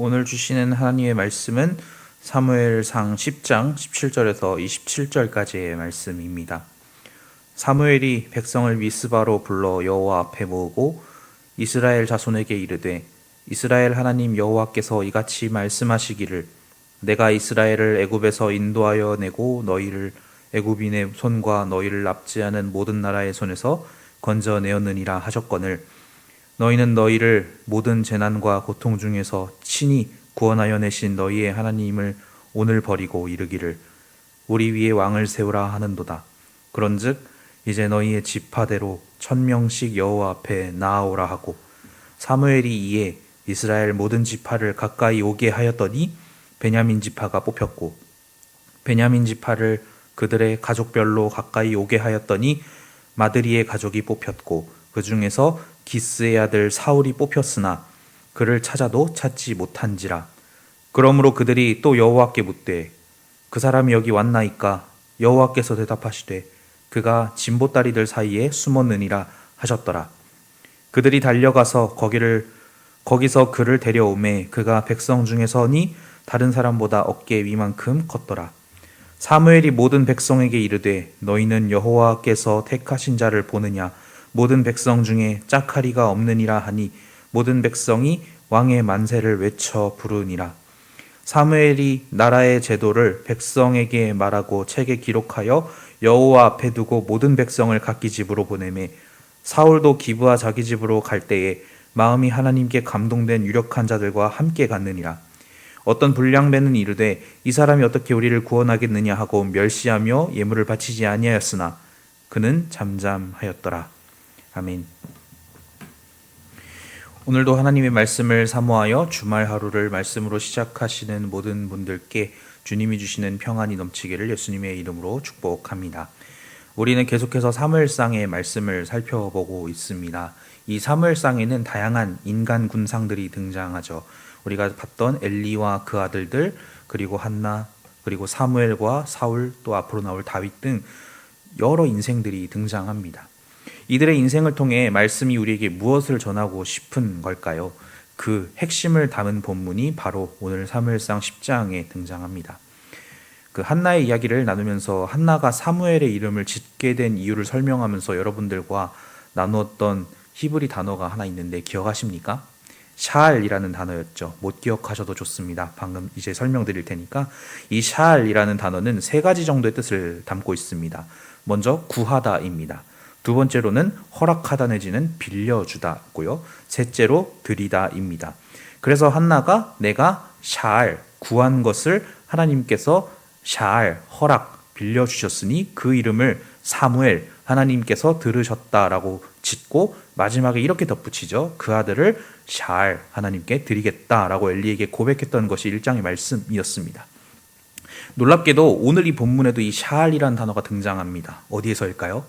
오늘 주시는 하나님의 말씀은 사무엘상 10장 17절에서 27절까지의 말씀입니다. 사무엘이 백성을 미스바로 불러 여호와 앞에 모으고 이스라엘 자손에게 이르되 이스라엘 하나님 여호와께서 이같이 말씀하시기를 내가 이스라엘을 애굽에서 인도하여 내고 너희를 애굽인의 손과 너희를 납치하는 모든 나라의 손에서 건져내었느니라 하셨거늘 너희는 너희를 모든 재난과 고통 중에서 친히 구원하여 내신 너희의 하나님을 오늘 버리고 이르기를 우리 위에 왕을 세우라 하는도다. 그런즉 이제 너희의 지파대로 1000명씩 여호와 앞에 나아오라 하고 사무엘이 이에 이스라엘 모든 지파를 가까이 오게 하였더니 베냐민 지파가 뽑혔고 베냐민 지파를 그들의 가족별로 가까이 오게 하였더니 마드리의 가족이 뽑혔고 그 중에서 기스의 아들 사울이 뽑혔으나 그를 찾아도 찾지 못한지라. 그러므로 그들이 또 여호와께 묻되 그 사람이 여기 왔나이까? 여호와께서 대답하시되 그가 진보다리들 사이에 숨었느니라 하셨더라. 그들이 달려가서 거기서 그를 데려오매 그가 백성 중에서니 다른 사람보다 어깨 위만큼 컸더라. 사무엘이 모든 백성에게 이르되 너희는 여호와께서 택하신 자를 보느냐? 모든 백성 중에 짝하리가 없느니라 하니 모든 백성이 왕의 만세를 외쳐 부르니라. 사무엘이 나라의 제도를 백성에게 말하고 책에 기록하여 여호와 앞에 두고 모든 백성을 각기 집으로 보내매 사울도 기브아 자기 집으로 갈 때에 마음이 하나님께 감동된 유력한 자들과 함께 갔느니라. 어떤 불량배는 이르되 이 사람이 어떻게 우리를 구원하겠느냐 하고 멸시하며 예물을 바치지 아니하였으나 그는 잠잠하였더라. 아멘. 오늘도 하나님의 말씀을 사모하여 주말 하루를 말씀으로 시작하시는 모든 분들께 주님이 주시는 평안이 넘치기를 예수님의 이름으로 축복합니다. 우리는 계속해서 사무엘상의 말씀을 살펴보고 있습니다. 이 사무엘상에는 다양한 인간 군상들이 등장하죠. 우리가 봤던 엘리와 그 아들들, 그리고 한나, 그리고 사무엘과 사울, 또 앞으로 나올 다윗 등 여러 인생들이 등장합니다. 이들의 인생을 통해 말씀이 우리에게 무엇을 전하고 싶은 걸까요? 그 핵심을 담은 본문이 바로 오늘 사무엘상 10장에 등장합니다. 그 한나의 이야기를 나누면서 한나가 사무엘의 이름을 짓게 된 이유를 설명하면서 여러분들과 나누었던 히브리 단어가 하나 있는데 기억하십니까? 샤알이라는 단어였죠. 못 기억하셔도 좋습니다. 방금 이제 설명드릴 테니까 이 샤알이라는 단어는 세 가지 정도의 뜻을 담고 있습니다. 먼저 구하다입니다. 두 번째로는 허락하다 내지는 빌려주다고요. 셋째로 드리다입니다. 그래서 한나가 내가 샤알 구한 것을 하나님께서 샤알 허락 빌려주셨으니 그 이름을 사무엘 하나님께서 들으셨다라고 짓고 마지막에 이렇게 덧붙이죠. 그 아들을 샤알 하나님께 드리겠다라고 엘리에게 고백했던 것이 1장의 말씀이었습니다. 놀랍게도 오늘 이 본문에도 이 샤알이라는 단어가 등장합니다. 어디에서일까요?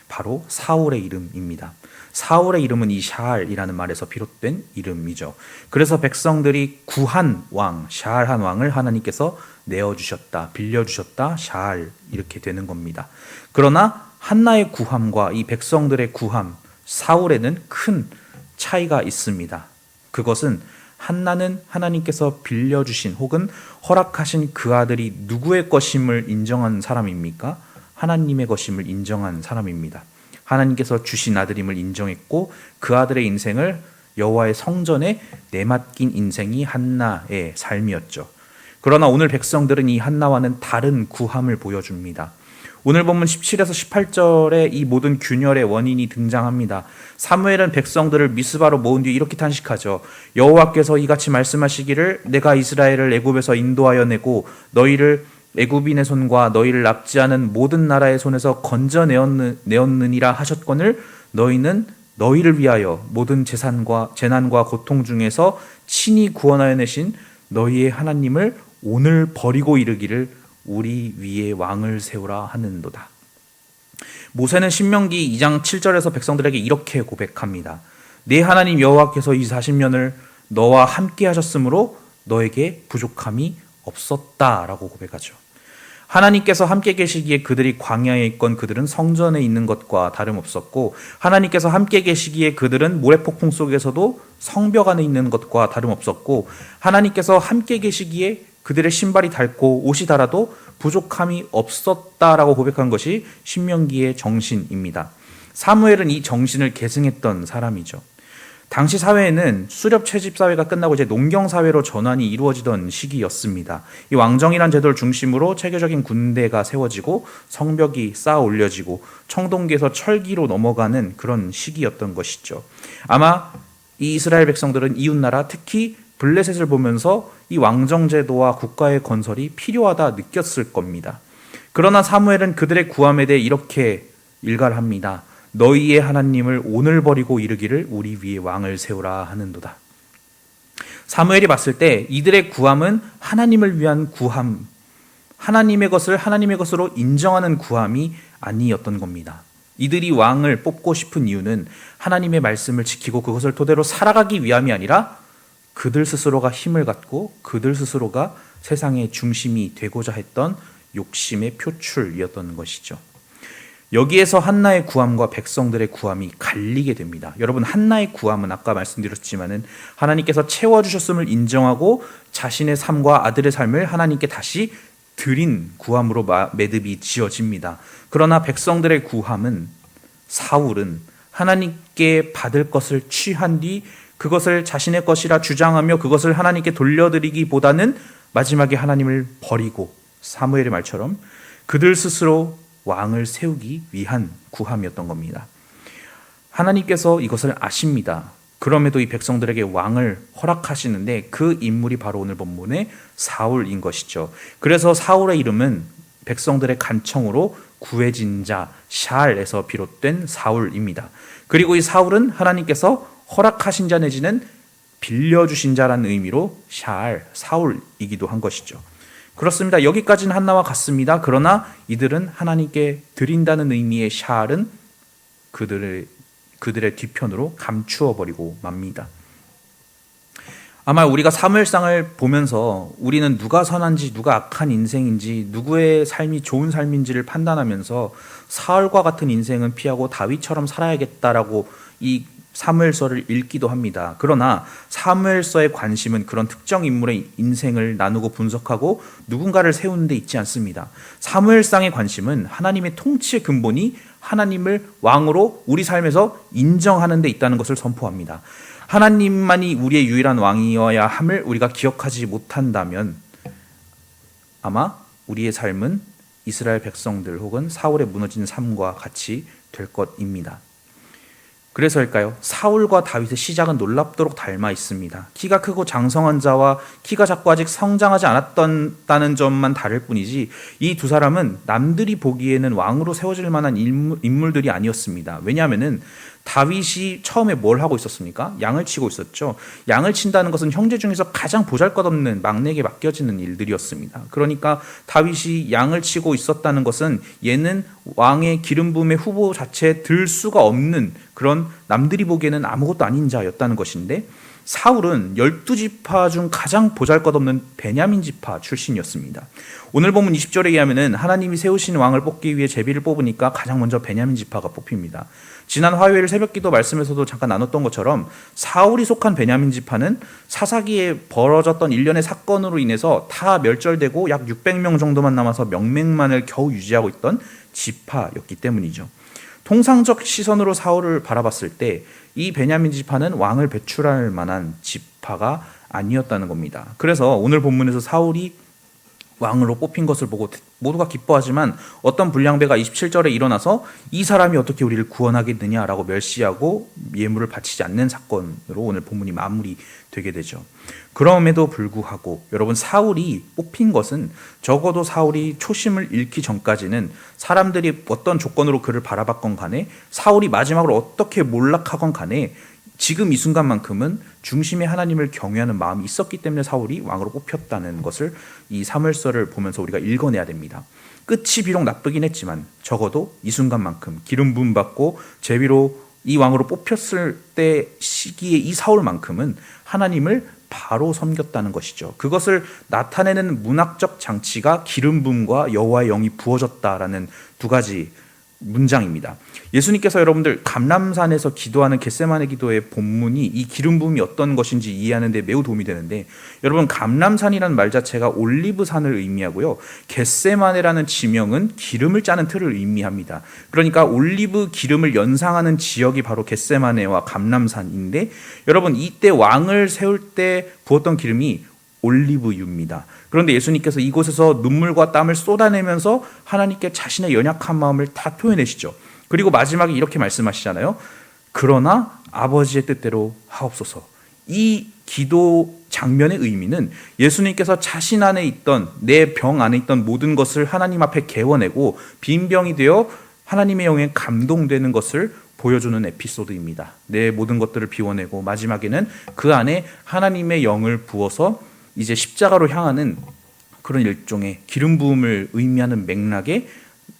바로 사울의 이름입니다. 사울의 이름은 이 샤알이라는 말에서 비롯된 이름이죠. 그래서 백성들이 구한 왕, 샤알한 왕을 하나님께서 내어주셨다, 빌려주셨다, 샤알 이렇게 되는 겁니다. 그러나 한나의 구함과 이 백성들의 구함, 사울에는 큰 차이가 있습니다. 그것은 한나는 하나님께서 빌려주신 혹은 허락하신 그 아들이 누구의 것임을 인정한 사람입니까? 하나님의 것임을 인정한 사람입니다. 하나님께서 주신 아들임을 인정했고 그 아들의 인생을 여호와의 성전에 내맡긴 인생이 한나의 삶이었죠. 그러나 오늘 백성들은 이 한나와는 다른 구함을 보여줍니다. 오늘 본문 17에서 18절에 이 모든 균열의 원인이 등장합니다. 사무엘은 백성들을 미스바로 모은 뒤에 이렇게 탄식하죠. 여호와께서 이같이 말씀하시기를 내가 이스라엘을 애굽에서 인도하여 내고 너희를 애굽인의 손과 너희를 납치하는 모든 나라의 손에서 건져내었느니라 하셨거늘 너희는 너희를 위하여 모든 재난과 고통 중에서 친히 구원하여 내신 너희의 하나님을 오늘 버리고 이르기를 우리 위에 왕을 세우라 하는도다. 모세는 신명기 2장 7절에서 백성들에게 이렇게 고백합니다. 네 하나님 여호와께서 이 40년을 너와 함께 하셨으므로 너에게 부족함이 없었다라고 고백하죠. 하나님께서 함께 계시기에 그들이 광야에 있건 그들은 성전에 있는 것과 다름없었고, 하나님께서 함께 계시기에 그들은 모래폭풍 속에서도 성벽 안에 있는 것과 다름없었고, 하나님께서 함께 계시기에 그들의 신발이 닳고 옷이 닳아도 부족함이 없었다라고 고백한 것이 신명기의 정신입니다. 사무엘은 이 정신을 계승했던 사람이죠. 당시 사회에는 수렵 채집 사회가 끝나고 이제 농경 사회로 전환이 이루어지던 시기였습니다. 이 왕정이란 제도를 중심으로 체계적인 군대가 세워지고 성벽이 쌓아 올려지고 청동기에서 철기로 넘어가는 그런 시기였던 것이죠. 아마 이 이스라엘 백성들은 이웃나라, 특히 블레셋을 보면서 이 왕정 제도와 국가의 건설이 필요하다 느꼈을 겁니다. 그러나 사무엘은 그들의 구함에 대해 이렇게 일갈합니다. 너희의 하나님을 오늘 버리고 이르기를 우리 위에 왕을 세우라 하는도다. 사무엘이 봤을 때 이들의 구함은 하나님을 위한 구함, 하나님의 것을 하나님의 것으로 인정하는 구함이 아니었던 겁니다. 이들이 왕을 뽑고 싶은 이유는 하나님의 말씀을 지키고 그것을 토대로 살아가기 위함이 아니라 그들 스스로가 힘을 갖고 그들 스스로가 세상의 중심이 되고자 했던 욕심의 표출이었던 것이죠. 여기에서 한나의 구함과 백성들의 구함이 갈리게 됩니다. 여러분, 한나의 구함은 아까 말씀드렸지만은 하나님께서 채워주셨음을 인정하고 자신의 삶과 아들의 삶을 하나님께 다시 드린 구함으로 매듭이 지어집니다. 그러나 백성들의 구함은, 사울은 하나님께 받을 것을 취한 뒤 그것을 자신의 것이라 주장하며 그것을 하나님께 돌려드리기보다는 마지막에 하나님을 버리고 사무엘의 말처럼 그들 스스로 왕을 세우기 위한 구함이었던 겁니다. 하나님께서 이것을 아십니다. 그럼에도 이 백성들에게 왕을 허락하시는데 그 인물이 바로 오늘 본문의 사울인 것이죠. 그래서 사울의 이름은 백성들의 간청으로 구해진 자 샬에서 비롯된 사울입니다. 그리고 이 사울은 하나님께서 허락하신 자 내지는 빌려주신 자라는 의미로 샬, 사울이기도 한 것이죠. 그렇습니다. 여기까지는 한나와 같습니다. 그러나 이들은 하나님께 드린다는 의미의 샬은 그들의 뒤편으로 감추어 버리고 맙니다. 아마 우리가 사무엘상을 보면서 우리는 누가 선한지 누가 악한 인생인지 누구의 삶이 좋은 삶인지를 판단하면서 사울과 같은 인생은 피하고 다윗처럼 살아야겠다라고 이 사무엘서를 읽기도 합니다. 그러나 사무엘서의 관심은 그런 특정 인물의 인생을 나누고 분석하고 누군가를 세우는 데 있지 않습니다. 사무엘상의 관심은 하나님의 통치의 근본이 하나님을 왕으로 우리 삶에서 인정하는 데 있다는 것을 선포합니다. 하나님만이 우리의 유일한 왕이어야 함을 우리가 기억하지 못한다면 아마 우리의 삶은 이스라엘 백성들 혹은 사울의 무너진 삶과 같이 될 것입니다. 그래서일까요? 사울과 다윗의 시작은 놀랍도록 닮아 있습니다. 키가 크고 장성한 자와 키가 작고 아직 성장하지 않았다는 점만 다를 뿐이지 이 두 사람은 남들이 보기에는 왕으로 세워질 만한 인물들이 아니었습니다. 왜냐하면은 다윗이 처음에 뭘 하고 있었습니까? 양을 치고 있었죠. 양을 친다는 것은 형제 중에서 가장 보잘것없는 막내에게 맡겨지는 일들이었습니다. 그러니까 다윗이 양을 치고 있었다는 것은 얘는 왕의 기름 부음의 후보 자체에 들 수가 없는 그런 남들이 보기에는 아무것도 아닌 자였다는 것인데 사울은 12지파 중 가장 보잘것없는 베냐민 지파 출신이었습니다. 오늘 본문 20절에 의하면 하나님이 세우신 왕을 뽑기 위해 제비를 뽑으니까 가장 먼저 베냐민 지파가 뽑힙니다. 지난 화요일 새벽기도 말씀에서도 잠깐 나눴던 것처럼 사울이 속한 베냐민 지파는 사사기에 벌어졌던 일련의 사건으로 인해서 다 멸절되고 약 600명 정도만 남아서 명맥만을 겨우 유지하고 있던 지파였기 때문이죠. 통상적 시선으로 사울을 바라봤을 때 이 베냐민 지파는 왕을 배출할 만한 지파가 아니었다는 겁니다. 그래서 오늘 본문에서 사울이 왕으로 뽑힌 것을 보고 모두가 기뻐하지만 어떤 불량배가 27절에 일어나서 이 사람이 어떻게 우리를 구원하겠느냐라고 멸시하고 예물을 바치지 않는 사건으로 오늘 본문이 마무리되게 되죠. 그럼에도 불구하고 여러분, 사울이 뽑힌 것은 적어도 사울이 초심을 잃기 전까지는 사람들이 어떤 조건으로 그를 바라봤건 간에 사울이 마지막으로 어떻게 몰락하건 간에 지금 이 순간만큼은 중심에 하나님을 경외하는 마음이 있었기 때문에 사울이 왕으로 뽑혔다는 것을 이 사무엘서를 보면서 우리가 읽어내야 됩니다. 끝이 비록 나쁘긴 했지만 적어도 이 순간만큼 기름 부음 받고 제비로 이 왕으로 뽑혔을 때 시기에 이 사울만큼은 하나님을 바로 섬겼다는 것이죠. 그것을 나타내는 문학적 장치가 기름 부음과 여호와의 영이 부어졌다라는 두 가지 문장입니다. 예수님께서 여러분들 감람산에서 기도하는 겟세마네 기도의 본문이 이 기름 부음이 어떤 것인지 이해하는 데 매우 도움이 되는데, 여러분 감람산이라는 말 자체가 올리브산을 의미하고요, 겟세마네라는 지명은 기름을 짜는 틀을 의미합니다. 그러니까 올리브 기름을 연상하는 지역이 바로 겟세마네와 감람산인데, 여러분 이때 왕을 세울 때 부었던 기름이 올리브유입니다. 그런데 예수님께서 이곳에서 눈물과 땀을 쏟아내면서 하나님께 자신의 연약한 마음을 다 표현하시죠. 그리고 마지막에 이렇게 말씀하시잖아요. 그러나 아버지의 뜻대로 하옵소서. 이 기도 장면의 의미는 예수님께서 자신 안에 있던, 내 병 안에 있던 모든 것을 하나님 앞에 개워내고 빈 병이 되어 하나님의 영에 감동되는 것을 보여주는 에피소드입니다. 내 모든 것들을 비워내고 마지막에는 그 안에 하나님의 영을 부어서 이제 십자가로 향하는 그런 일종의 기름 부음을 의미하는 맥락의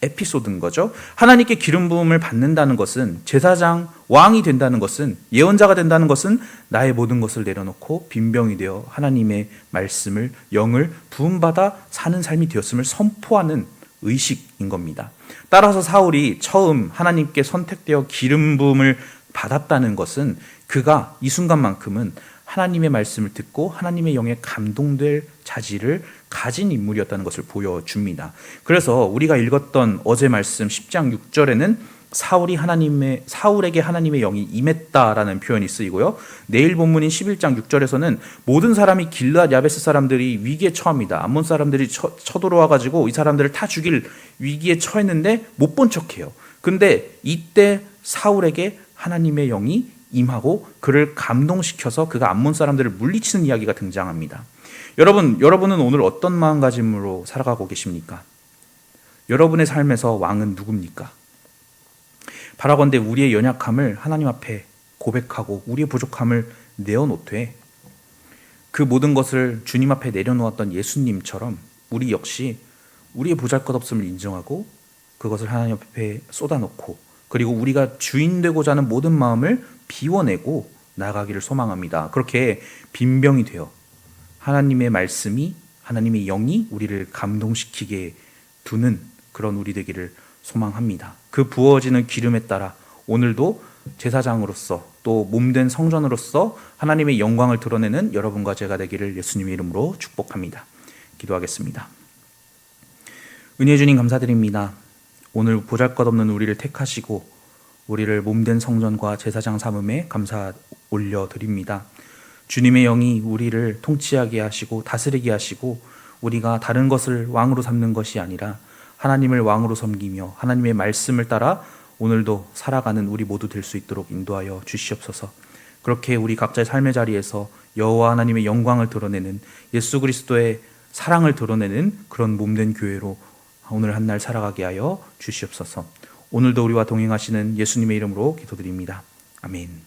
에피소드인 거죠. 하나님께 기름 부음을 받는다는 것은, 제사장, 왕이 된다는 것은, 예언자가 된다는 것은 나의 모든 것을 내려놓고 빈병이 되어 하나님의 말씀을, 영을 부음받아 사는 삶이 되었음을 선포하는 의식인 겁니다. 따라서 사울이 처음 하나님께 선택되어 기름 부음을 받았다는 것은 그가 이 순간만큼은 하나님의 말씀을 듣고 하나님의 영에 감동될 자질을 가진 인물이었다는 것을 보여줍니다. 그래서 우리가 읽었던 어제 말씀 10장 6절에는 사울에게 하나님의 영이 임했다라는 표현이 쓰이고요, 내일 본문인 11장 6절에서는 모든 사람이 길르앗 야베스 사람들이 위기에 처합니다. 암몬 사람들이 쳐들어와 가지고 이 사람들을 다 죽일 위기에 처했는데 못 본 척해요. 근데 이때 사울에게 하나님의 영이 임하고 그를 감동시켜서 그가 암몬 사람들을 물리치는 이야기가 등장합니다. 여러분은 오늘 어떤 마음가짐으로 살아가고 계십니까? 여러분의 삶에서 왕은 누굽니까? 바라건대 우리의 연약함을 하나님 앞에 고백하고 우리의 부족함을 내어놓되 그 모든 것을 주님 앞에 내려놓았던 예수님처럼 우리 역시 우리의 보잘것없음을 인정하고 그것을 하나님 앞에 쏟아놓고, 그리고 우리가 주인 되고자 하는 모든 마음을 비워내고 나가기를 소망합니다. 그렇게 빈병이 되어 하나님의 말씀이, 하나님의 영이 우리를 감동시키게 두는 그런 우리 되기를 소망합니다. 그 부어지는 기름에 따라 오늘도 제사장으로서 또 몸된 성전으로서 하나님의 영광을 드러내는 여러분과 제가 되기를 예수님의 이름으로 축복합니다. 기도하겠습니다. 은혜의 주님 감사드립니다. 오늘 보잘것없는 우리를 택하시고 우리를 몸된 성전과 제사장 삼음에 감사 올려드립니다. 주님의 영이 우리를 통치하게 하시고 다스리게 하시고 우리가 다른 것을 왕으로 삼는 것이 아니라 하나님을 왕으로 섬기며 하나님의 말씀을 따라 오늘도 살아가는 우리 모두 될 수 있도록 인도하여 주시옵소서. 그렇게 우리 각자의 삶의 자리에서 여호와 하나님의 영광을 드러내는, 예수 그리스도의 사랑을 드러내는 그런 몸된 교회로 오늘 한 날 살아가게 하여 주시옵소서. 오늘도 우리와 동행하시는 예수님의 이름으로 기도드립니다. 아멘.